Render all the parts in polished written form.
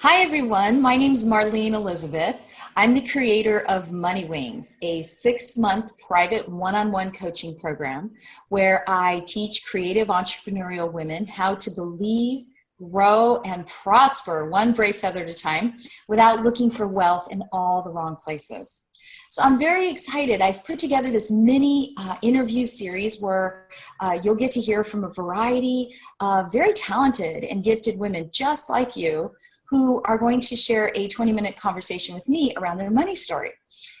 Hi everyone, my name is Marlene Elizabeth. I'm the creator of Money Wings, a 6-month private one-on-one coaching program where I teach creative entrepreneurial women how to believe, grow, and prosper one brave feather at a time without looking for wealth in all the wrong places. So I'm very excited. I've put together this mini interview series where you'll get to hear from a variety of very talented and gifted women just like you who are going to share a 20-minute conversation with me around their money story.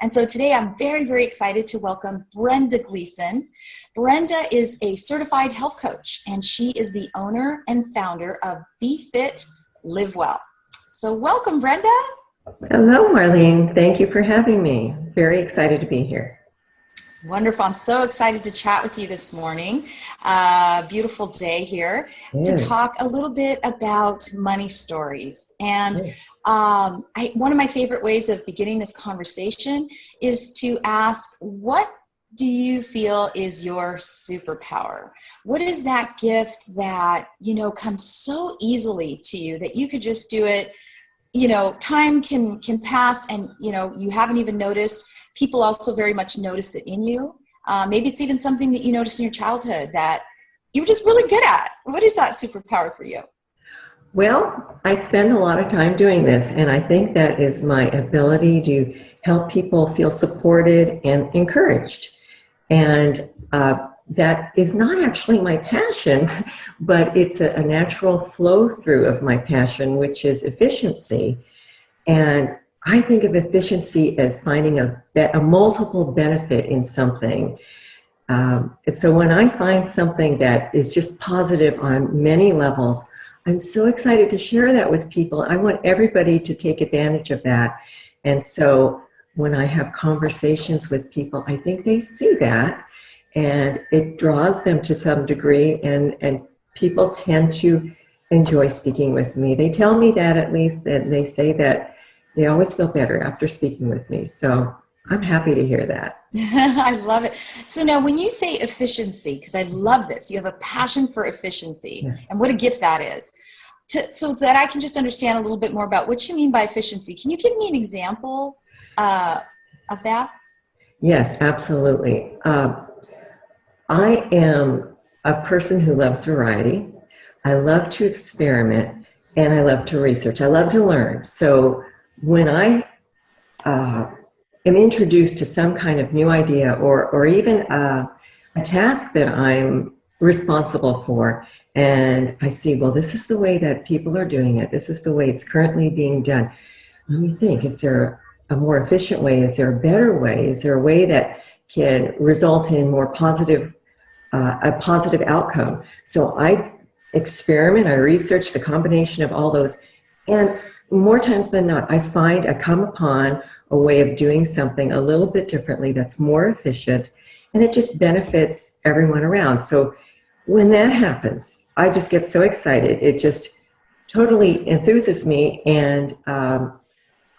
And so today I'm very, very excited to welcome Brenda Gleason. Brenda is a certified health coach, and she is the owner and founder of Be Fit, Live Well. So welcome, Brenda. Hello, Marlene. Thank you for having me. Very excited to be here. Wonderful. I'm so excited to chat with you this morning. Beautiful day here to talk a little bit about money stories. And one of my favorite ways of beginning this conversation is to ask, what do you feel is your superpower? What is that gift that, comes so easily to you that you could just do it? Time can pass and, you haven't even noticed. People also very much notice it in you. Maybe it's even something that you noticed in your childhood that you were just really good at. What is that superpower for you? Well, I spend a lot of time doing this, and I think that is my ability to help people feel supported and encouraged. And that is not actually my passion, but it's a natural flow through of my passion, which is efficiency. And I think of efficiency as finding a multiple benefit in something. So when I find something that is just positive on many levels, I'm so excited to share that with people. I want everybody to take advantage of that. And so when I have conversations with people, I think they see that, and it draws them to some degree, and people tend to enjoy speaking with me. They tell me that, at least, that they say that they always feel better after speaking with me. So I'm happy to hear that. I love it. So now when you say efficiency, because I love this, you have a passion for efficiency, yes, and what a gift that is. So that I can just understand a little bit more about what you mean by efficiency. Can you give me an example of that? Yes, absolutely. I am a person who loves variety. I love to experiment, and I love to research. I love to learn. So when I am introduced to some kind of new idea or even a task that I'm responsible for, and I see, well, this is the way that people are doing it. This is the way it's currently being done. Let me think, is there a more efficient way? Is there a better way? Is there a way that can result in more positive, a positive outcome? So I experiment, I research the combination of all those, and more times than not, I come upon a way of doing something a little bit differently that's more efficient, and it just benefits everyone around. So when that happens, I just get so excited. It just totally enthuses me, and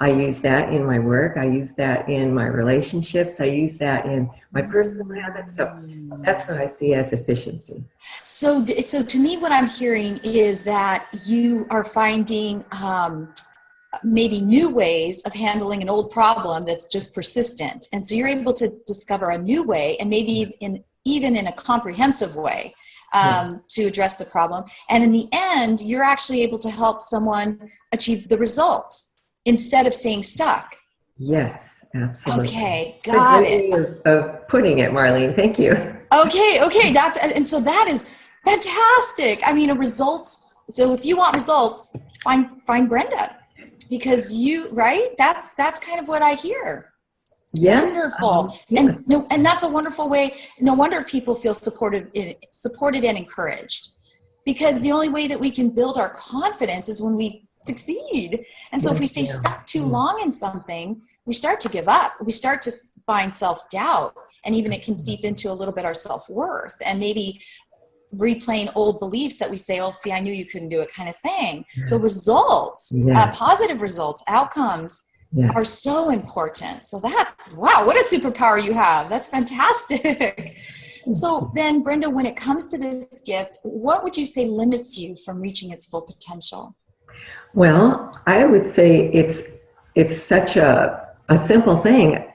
I use that in my work. I use that in my relationships. I use that in my personal habits. So that's what I see as efficiency. So to me, what I'm hearing is that you are finding maybe new ways of handling an old problem that's just persistent. And so you're able to discover a new way, and maybe even in a comprehensive way, to address the problem. And in the end, you're actually able to help someone achieve the results instead of staying stuck. Yes, absolutely. Okay, got it. Of putting it, Marlene. Thank you. Okay. And so that is fantastic. I mean, so if you want results, find Brenda, because that's kind of what I hear. Yes. Wonderful. Yes. And that's a wonderful way. No wonder people feel supported and encouraged, because the only way that we can build our confidence is when we succeed. And so if we stay stuck too long in something, we start to give up. We start to find self-doubt, and even it can seep into a little bit our self-worth, and maybe replaying old beliefs that we say, oh, see, I knew you couldn't do it, kind of thing. So results, positive results, outcomes are so important. So wow, what a superpower you have. That's fantastic. So then, Brenda, when it comes to this gift, what would you say limits you from reaching its full potential? Well, I would say it's such a simple thing.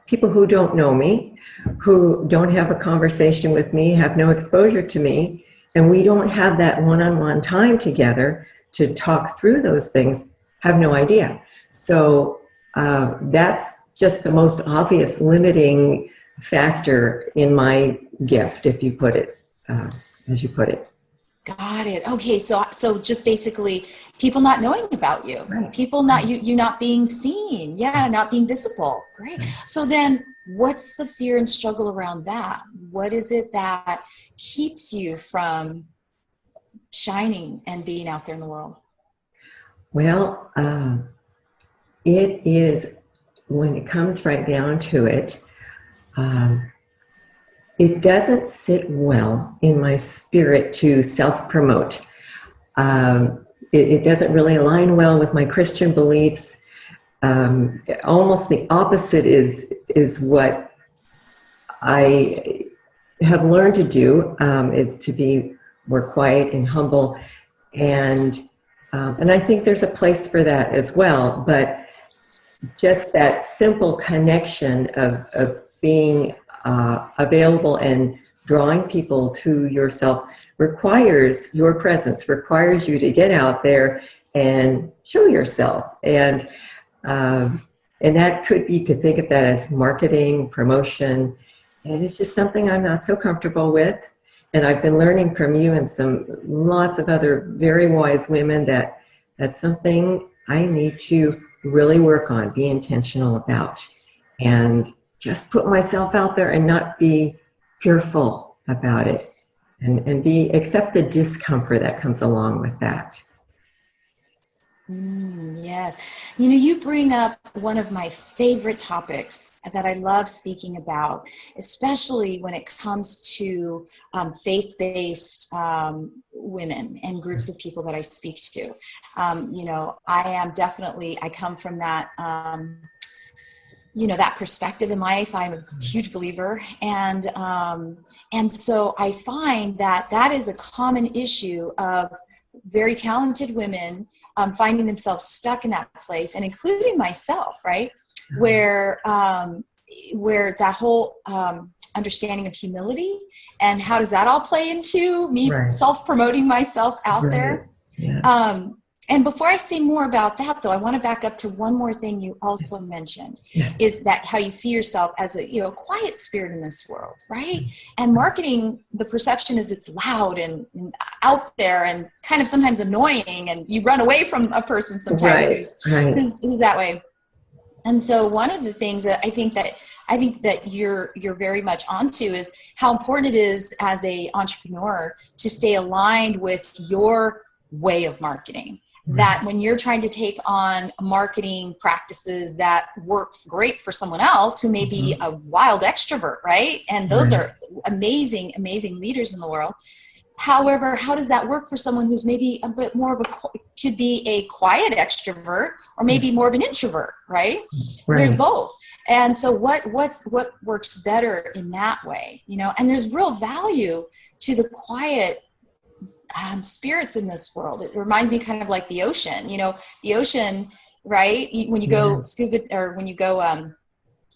People who don't know me, who don't have a conversation with me, have no exposure to me, and we don't have that one-on-one time together to talk through those things, have no idea. So that's just the most obvious limiting factor in my gift, if you put it, as you put it. Got it. Okay, so just basically people not knowing about you, Right. people not you not being seen, not being visible. Great. So then, what's the fear and struggle around that? What is it that keeps you from shining and being out there in the world? Well, it is, when it comes right down to it, it doesn't sit well in my spirit to self-promote. It doesn't really align well with my Christian beliefs. Almost the opposite is what I have learned to do, is to be more quiet and humble. And I think there's a place for that as well. But just that simple connection of being available and drawing people to yourself requires your presence, requires you to get out there and show yourself. And that could, you could think of that as marketing, promotion, and it's just something I'm not so comfortable with. And I've been learning from you and lots of other very wise women that that's something I need to really work on, be intentional about, and just put myself out there and not be fearful about it, and accept the discomfort that comes along with that. Yes. You know, you bring up one of my favorite topics that I love speaking about, especially when it comes to faith-based women and groups of people that I speak to. You know, I come from that, that perspective in life. I'm a huge believer. And so I find that is a common issue of very talented women finding themselves stuck in that place, and including myself, right? Where that whole understanding of humility, and how does that all play into me self-promoting myself out there? Yeah. And before I say more about that, though, I want to back up to one more thing you also mentioned, is that how you see yourself as a quiet spirit in this world, right? And marketing, the perception is it's loud and out there and kind of sometimes annoying, and you run away from a person sometimes who's that way. And so one of the things that I think that you're very much onto is how important it is as a entrepreneur to stay aligned with your way of marketing. That when you're trying to take on marketing practices that work great for someone else who may be a wild extrovert, right? And those are amazing, amazing leaders in the world. However, how does that work for someone who's maybe a bit more of could be a quiet extrovert, or maybe more of an introvert, right? There's both. And so what works better in that way, and there's real value to the quiet spirits in this world. It reminds me kind of like the ocean. The ocean, right? When you go scuba, or when you go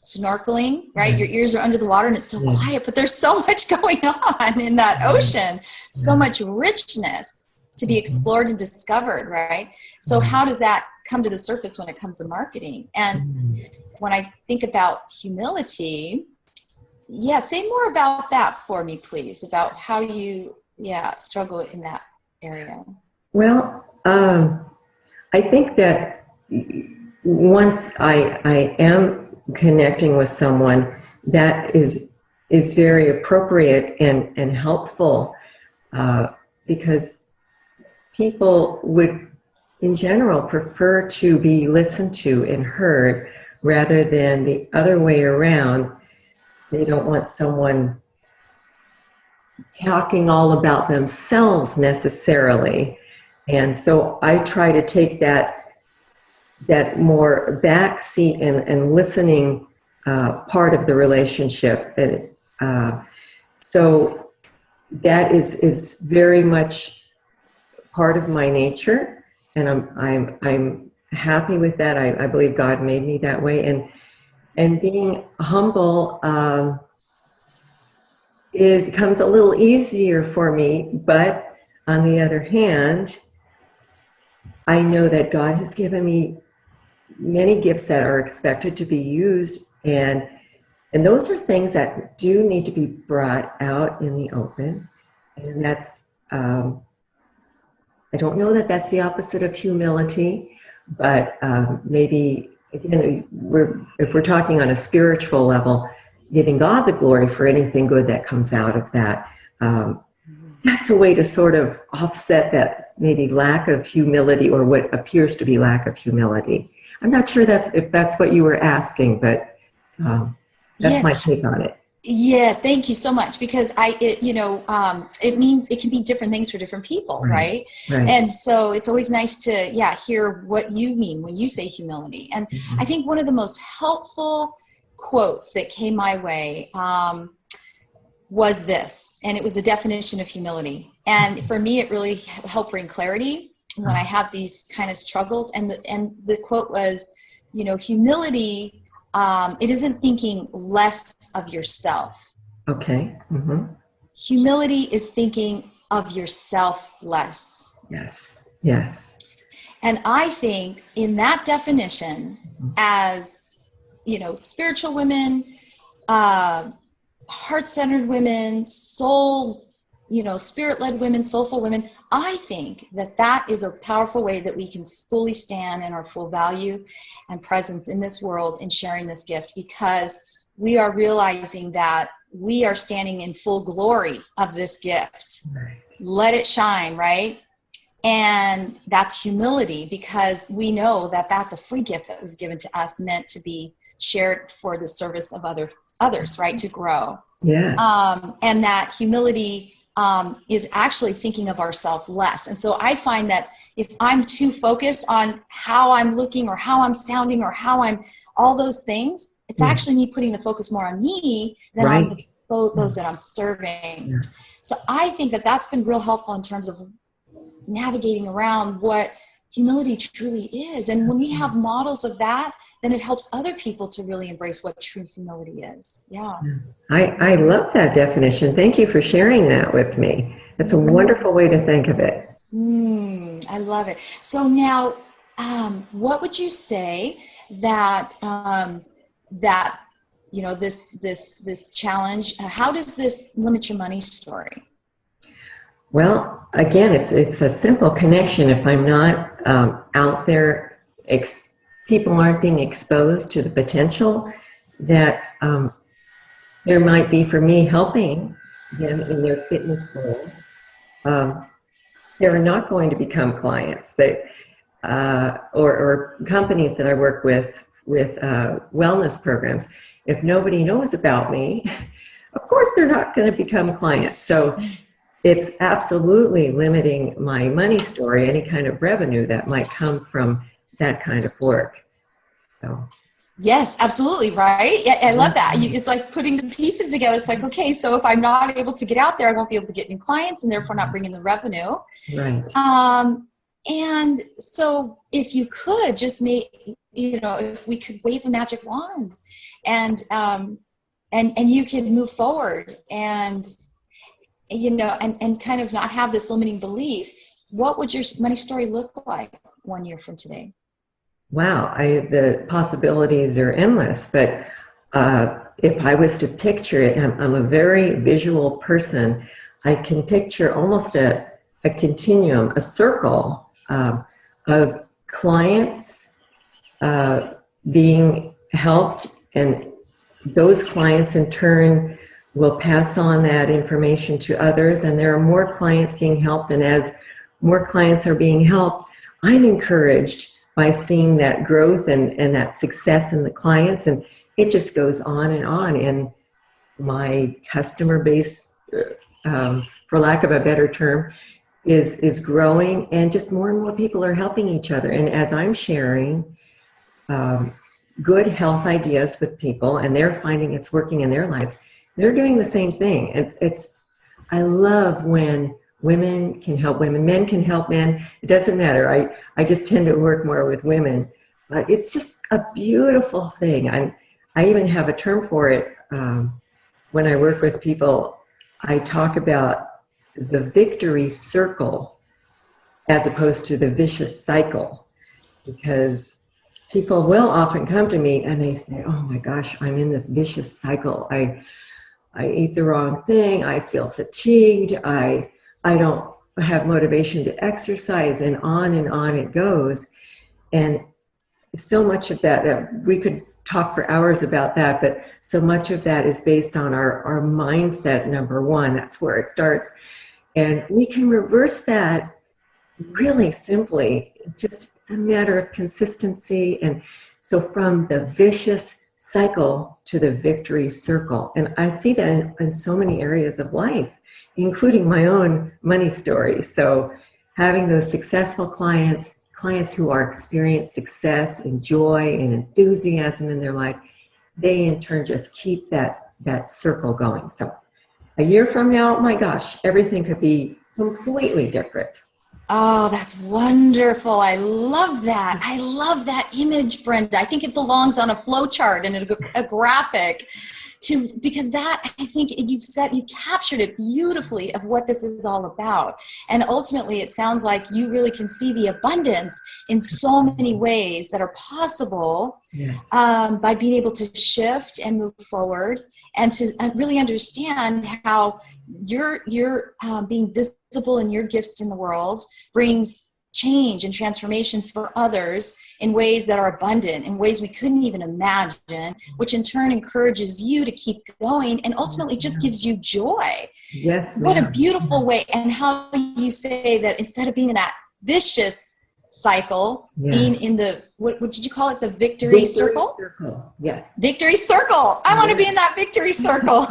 snorkeling, right? Your ears are under the water and it's so quiet, but there's so much going on in that ocean, so much richness to be explored and discovered, right? So how does that come to the surface when it comes to marketing? And when I think about humility, say more about that for me, please, about how you struggle in that area. Well, I think that once I am connecting with someone, that is very appropriate and helpful, because people would, in general, prefer to be listened to and heard rather than the other way around. They don't want someone talking all about themselves necessarily. And so I try to take that more back seat and listening part of the relationship. So that is very much part of my nature. and I'm happy with that. I believe God made me that way, and being humble comes a little easier for me. But on the other hand, I know that God has given me many gifts that are expected to be used, and those are things that do need to be brought out in the open. And that's I don't know that that's the opposite of humility, but maybe again, if we're talking on a spiritual level, giving God the glory for anything good that comes out of that. That's a way to sort of offset that maybe lack of humility, or what appears to be lack of humility. I'm not sure if that's what you were asking, but that's my take on it. Yeah, thank you so much, because it means it can be different things for different people, right? And so it's always nice to hear what you mean when you say humility. And I think one of the most helpful quotes that came my way was this, and it was a definition of humility. And for me, it really helped bring clarity when I have these kind of struggles. And the quote was, humility, it isn't thinking less of yourself. Okay. Humility is thinking of yourself less. Yes. And I think in that definition, as spiritual women, heart-centered women, soul, spirit-led women, soulful women, I think that is a powerful way that we can fully stand in our full value and presence in this world in sharing this gift, because we are realizing that we are standing in full glory of this gift. Let it shine, right? And that's humility, because we know that that's a free gift that was given to us, meant to be shared for the service of others, right? To grow. Yeah. And that humility is actually thinking of ourselves less. And so I find that if I'm too focused on how I'm looking or how I'm sounding or how I'm all those things, it's actually me putting the focus more on me than on those that I'm serving. So I think that's been real helpful in terms of navigating around what humility truly is. And when we have models of that, then it helps other people to really embrace what true humility is. Yeah. I love that definition. Thank you for sharing that with me. That's a wonderful way to think of it. I love it. So now, what would you say that this challenge, how does this limit your money story? Well, again, it's a simple connection. If I'm not out there, people aren't being exposed to the potential that there might be for me helping them in their fitness goals. They're not going to become clients. Or companies that I work with wellness programs. If nobody knows about me, of course they're not going to become clients. So it's absolutely limiting my money story, any kind of revenue that might come from that kind of work. So. Yes, absolutely, right? I love that. It's like putting the pieces together. It's like, okay, so if I'm not able to get out there, I won't be able to get new clients and therefore not bring in the revenue. Right. And so if you could just if we could wave a magic wand and you could move forward and kind of not have this limiting belief, what would your money story look like 1 year from today? Wow, the possibilities are endless, but if I was to picture it, I'm a very visual person, I can picture almost a continuum, a circle of clients being helped, and those clients in turn will pass on that information to others, and there are more clients being helped, and as more clients are being helped, I'm encouraged by seeing that growth and that success in the clients, and it just goes on, and my customer base, for lack of a better term, is growing, and just more and more people are helping each other. And as I'm sharing good health ideas with people, and they're finding it's working in their lives, they're doing the same thing. I love when women can help women, men can help men. It doesn't matter. I just tend to work more with women. But it's just a beautiful thing. I even have a term for it. When I work with people, I talk about the victory circle as opposed to the vicious cycle, because people will often come to me and they say, oh my gosh, I'm in this vicious cycle. I eat the wrong thing. I feel fatigued. I don't have motivation to exercise, and on it goes. And so much of that, we could talk for hours about that, but so much of that is based on our mindset, number one. That's where it starts. And we can reverse that really simply. Just a matter of consistency. And so from the vicious cycle to the victory circle. And I see that in so many areas of life, including my own money story. So having those successful clients who are experiencing success and joy and enthusiasm in their life, they in turn just keep that circle going. So a year from now, my gosh, everything could be completely different. Oh, that's wonderful. I love that. I love that image, Brenda. I think it belongs on a flow chart and a graphic, because that, I think you captured it beautifully of what this is all about. And ultimately, it sounds like you really can see the abundance in so many ways that are possible. Yes. By being able to shift and move forward, and to really understand how you're being visible in your gifts in the world brings change and transformation for others in ways that are abundant, in ways we couldn't even imagine, which in turn encourages you to keep going and ultimately just gives you joy. Yes, ma'am. What a beautiful way. And how you say that instead of being in that vicious cycle, yes, being in the, what did you call it, the victory circle? Yes. Victory circle. I want to be in that victory circle.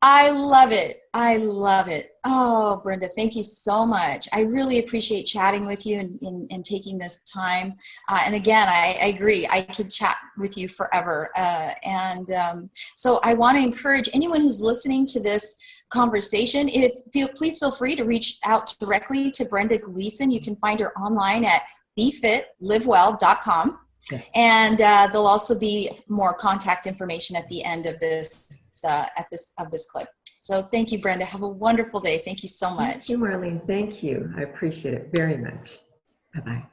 I love it. I love it. Oh, Brenda, thank you so much. I really appreciate chatting with you and taking this time. And again, I agree. I could chat with you forever. So I want to encourage anyone who's listening to this conversation, please feel free to reach out directly to Brenda Gleason. You can find her online at befitlivewell.com. Yes. And there'll also be more contact information at the end of this clip. So thank you, Brenda. Have a wonderful day. Thank you so much. Thank you, Marlene. Thank you. I appreciate it very much. Bye-bye.